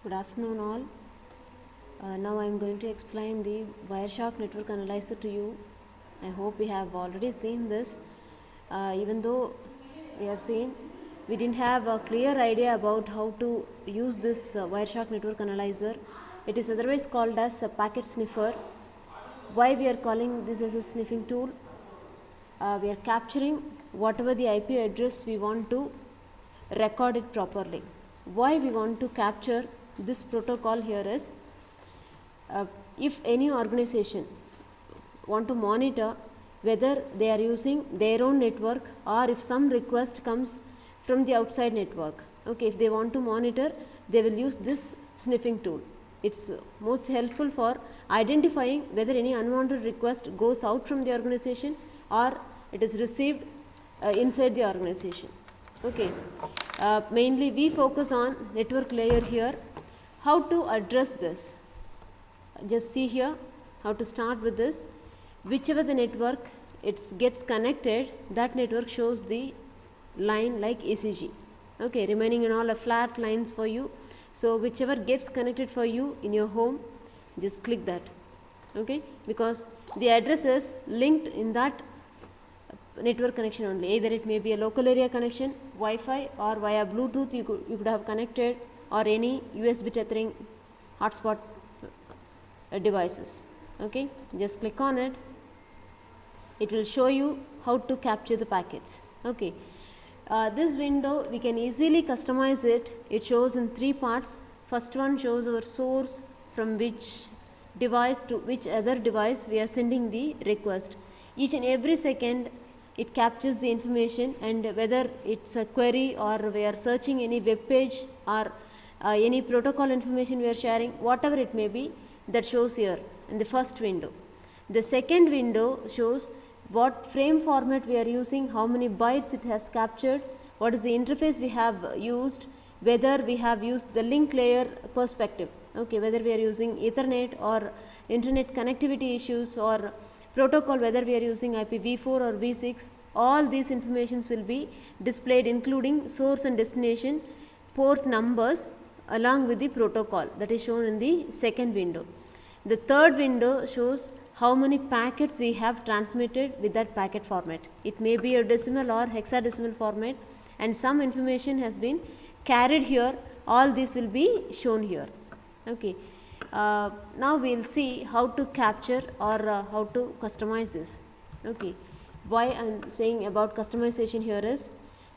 Good afternoon all. Now I am going to explain the Wireshark network analyzer to you. I hope we have already seen this. Even though we have seen, we didn't have a clear idea about how to use this Wireshark network analyzer. It is otherwise called as a packet sniffer. Why we are calling this as a sniffing tool? We are capturing whatever the IP address we want to record it properly. Why we want to capture this protocol here is, if any organization want to monitor whether they are using their own network or if some request comes from the outside network. Okay, if they want to monitor, they will use this sniffing tool. It's most helpful for identifying whether any unwanted request goes out from the organization or it is received inside the organization. Okay, mainly we focus on network layer here. How to address this? Just see here how to start with this. Whichever the network it gets connected, that network shows the line like ECG. Okay, remaining in all a flat lines for you. So whichever gets connected for you in your home, just click that. Okay, because the address is linked in that network connection only. Either it may be a local area connection, Wi-Fi, or via Bluetooth you could have connected, or any USB tethering hotspot devices. Okay, just click on it. It will show you how to capture the packets. Okay, this window we can easily customize it. It shows in 3 parts. First one shows our source, from which device to which other device we are sending the request. Each and every second it captures the information, and whether it's a query or we are searching any web page or any protocol information we are sharing, whatever it may be, that shows here in the first window. The second window shows what frame format we are using, how many bytes it has captured, what is the interface we have used, whether we have used the link layer perspective. Okay, whether we are using Ethernet or internet connectivity issues, or protocol, whether we are using IPv4 or v6. All these informations will be displayed, including source and destination, port numbers, along with the protocol, that is shown in the second window. The third window shows how many packets we have transmitted with that packet format. It may be a decimal or hexadecimal format, and some information has been carried here. All these will be shown here. Okay. Now we will see how to capture or how to customize this. Okay. Why I am saying about customization here is,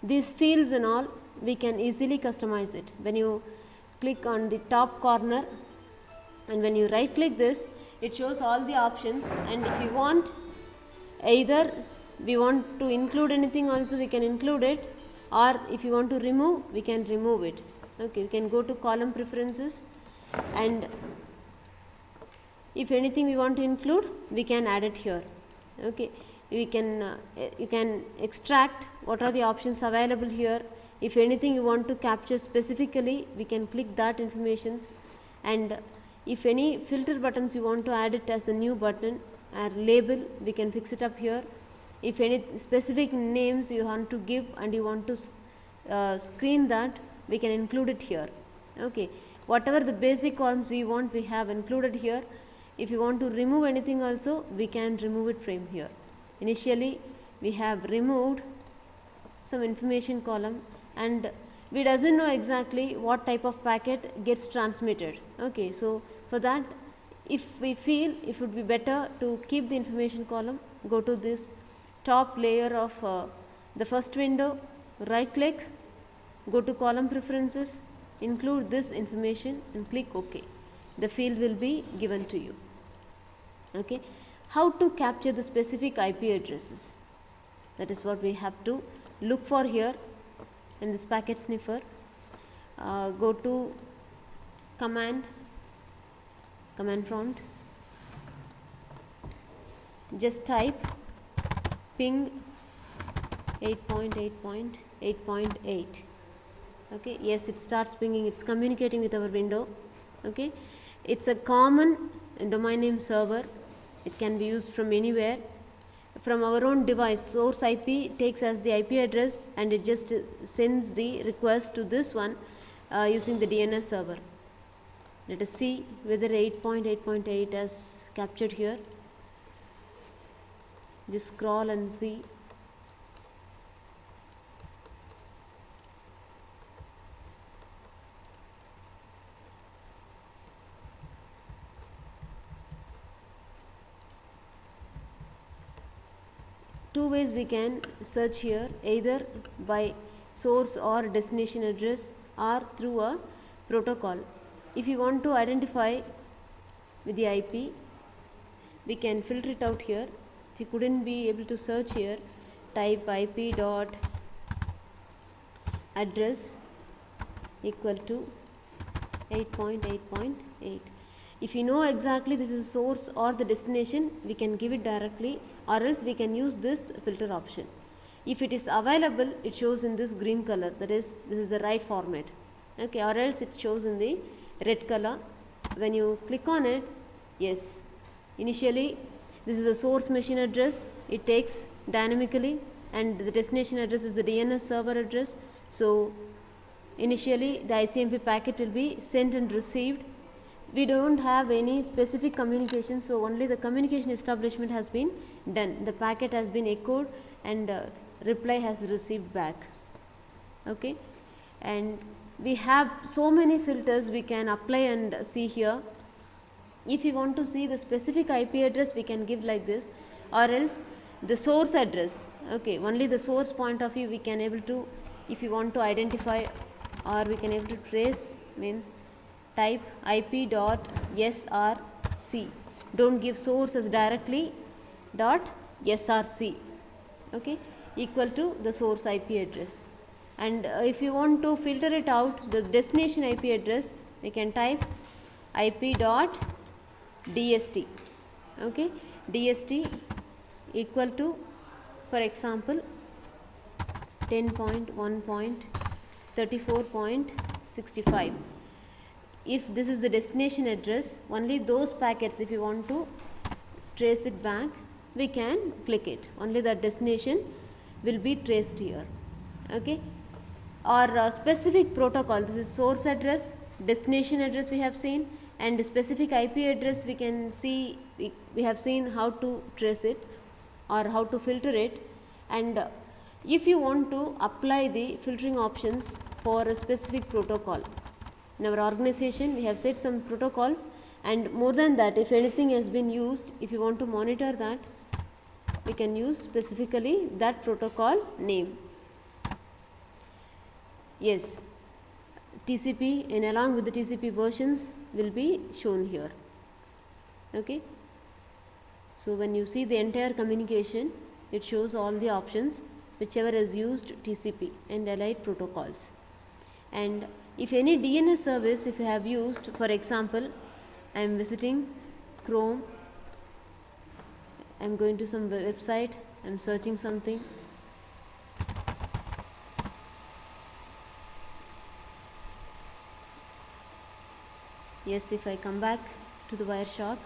these fields and all we can easily customize it. When you click on the top corner and when you right click this, it shows all the options, and if you want, either we want to include anything also we can include it, or if you want to remove, we can remove it. Okay, we can go to column preferences, and if anything we want to include, we can add it here. Okay, we can you can extract what are the options available here. If anything you want to capture specifically, we can click that informations, and if any filter buttons you want to add it as a new button or label, we can fix it up here. If any specific names you want to give and you want to screen that, we can include it here. Okay, whatever the basic columns we want, we have included here. If you want to remove anything also, we can remove it from here. Initially we have removed some information column, and we doesn't know exactly what type of packet gets transmitted. Okay, so for that, if we feel it would be better to keep the information column, go to this top layer of the first window, right click, go to column preferences, include this information and click OK. The field will be given to you. Okay, how to capture the specific IP addresses? That is what we have to look for here in this packet sniffer. Go to command prompt, just type ping 8.8.8.8. okay, yes, it starts pinging, it's communicating with our window. Okay, it's a common domain name server. It can be used from anywhere. From our own device, source IP takes as the IP address, and it just sends the request to this one using the DNS server. Let us see whether 8.8.8 is captured here. Just scroll and see. Two ways we can search here, either by source or destination address or through a protocol. If you want to identify with the IP, we can filter it out here. If you couldn't be able to search here, type IP dot address equal to 8.8.8. If you know exactly this is source or the destination, we can give it directly, or else we can use this filter option. If it is available, it shows in this green color, that is, this is the right format, okay, or else it shows in the red color. When you click on it, yes, initially this is the source machine address, it takes dynamically, and the destination address is the DNS server address. So initially the ICMP packet will be sent and received. We don't have any specific communication, so only the communication establishment has been done. The packet has been echoed and reply has received back, okay. And we have so many filters we can apply and see here. If you want to see the specific IP address, we can give like this, or else the source address, okay, only the source point of view we can able to, if you want to identify or we can able to trace, means type IP dot src, don't give source as directly, dot src, okay, equal to the source IP address. And if you want to filter it out, the destination IP address, we can type IP dot dst, okay, dst equal to, for example, 10.1.34.65. If this is the destination address, only those packets, if you want to trace it back, we can click it, only the destination will be traced here, okay. Or specific protocol, this is source address, destination address we have seen, and specific IP address we can see, we have seen how to trace it or how to filter it. And if you want to apply the filtering options for a specific protocol, in our organization we have set some protocols, and more than that, if anything has been used, if you want to monitor that, we can use specifically that protocol name. Yes, TCP and along with the TCP versions will be shown here, okay. So when you see the entire communication, it shows all the options whichever is used TCP and allied protocols. And if any DNS service, if you have used, for example, I am visiting Chrome, I am going to some website, I am searching something, yes, if I come back to the Wireshark,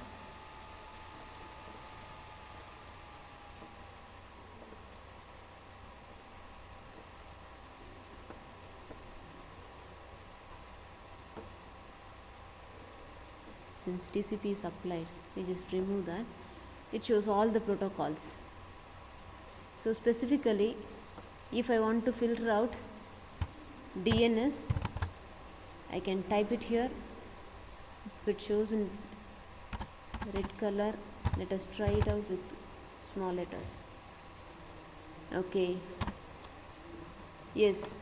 since TCP is applied, we just remove that, it shows all the protocols. So specifically, if I want to filter out DNS, I can type it here. If it shows in red color, let us try it out with small letters, okay. Yes,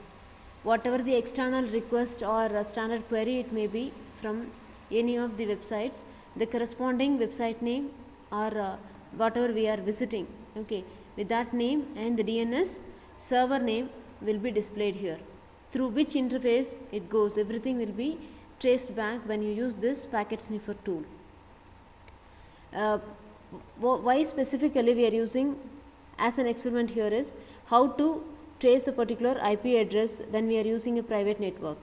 whatever the external request or a standard query it may be from any of the websites, the corresponding website name or whatever we are visiting, okay, with that name and the DNS server name will be displayed here. Through which interface it goes, everything will be traced back when you use this packet sniffer tool. Why specifically we are using as an experiment here is how to trace a particular IP address when we are using a private network,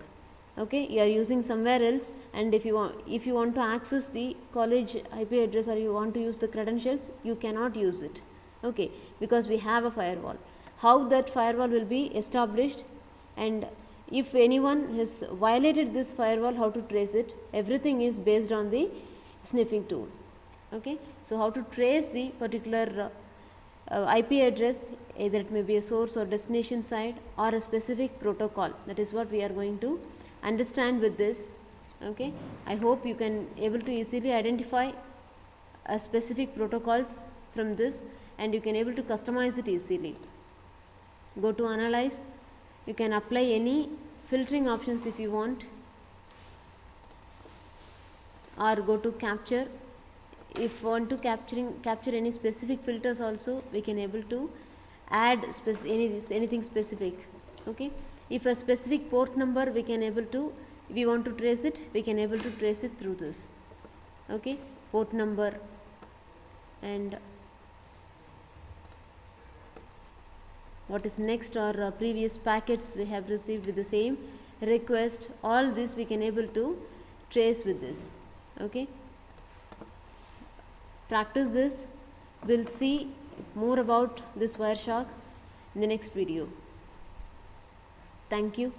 okay. You are using somewhere else, and if you want to access the college IP address or you want to use the credentials, you cannot use it, okay, because we have a firewall. How that firewall will be established, and if anyone has violated this firewall, how to trace it? Everything is based on the sniffing tool. Okay, so how to trace the particular IP address, either it may be a source or destination side or a specific protocol. That is what we are going to understand with this. Okay, I hope you can able to easily identify a specific protocols from this, and you can able to customize it easily. Go to analyze, you can apply any filtering options if you want, or go to capture. If want to capture any specific filters also, we can able to add anything specific. Okay, if a specific port number we can able to, if we want to trace it, we can able to trace it through this. Okay, port number and what is next, or previous packets we have received with the same request, all this we can able to trace with this. Okay, practice this. We'll see more about this Wireshark in the next video. Thank you.